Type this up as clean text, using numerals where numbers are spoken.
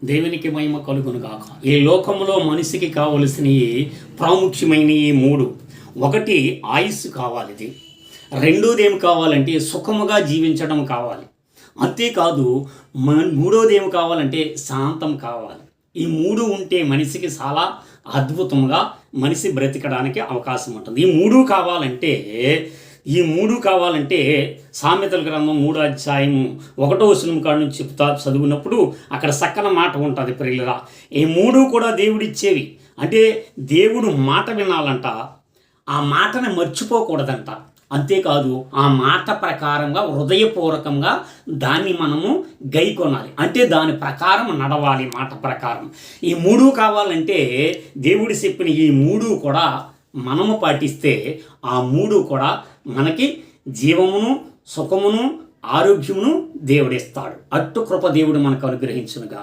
దేవునికి మహిమ కలుగును గాక. ఈ లోకంలో మనిషికి కావలసినవి ప్రాముఖ్యమైనవి మూడు. ఒకటి ఆయుస్సు కావాలి, ఇది రెండోది ఏం కావాలంటే సుఖముగా జీవించడం కావాలి. అంతేకాదు మూడోది ఏం కావాలంటే శాంతం కావాలి. ఈ మూడు ఉంటే మనిషికి చాలా అద్భుతంగా మనిషి బ్రతికడానికి అవకాశం ఉంటుంది. ఈ మూడు కావాలంటే సామెతల గ్రంథం 3వ అధ్యాయము 1వ వచనం కాడ నుంచి చదివినప్పుడు అక్కడ చక్కన మాట ఉంటుంది ప్రియులరా. ఈ మూడు కూడా దేవుడిచ్చేవి. అంటే దేవుడు మాట వినాలంట, ఆ మాటని మర్చిపోకూడదంట. అంతేకాదు ఆ మాట ప్రకారంగా హృదయపూర్వకంగా దాన్ని మనము గైకొనాలి, అంటే దాని ప్రకారం నడవాలి. మాట ప్రకారం ఈ మూడు కావాలంటే దేవుడు చెప్పిన ఈ మూడు కూడా మనము పాటిస్తే ఆ మూడు కూడా మనకి జీవమును, సుఖమును, ఆరోగ్యమును దేవుడిస్తాడు. అట్టు కృప దేవుడు మనకు అనుగ్రహించునుగా.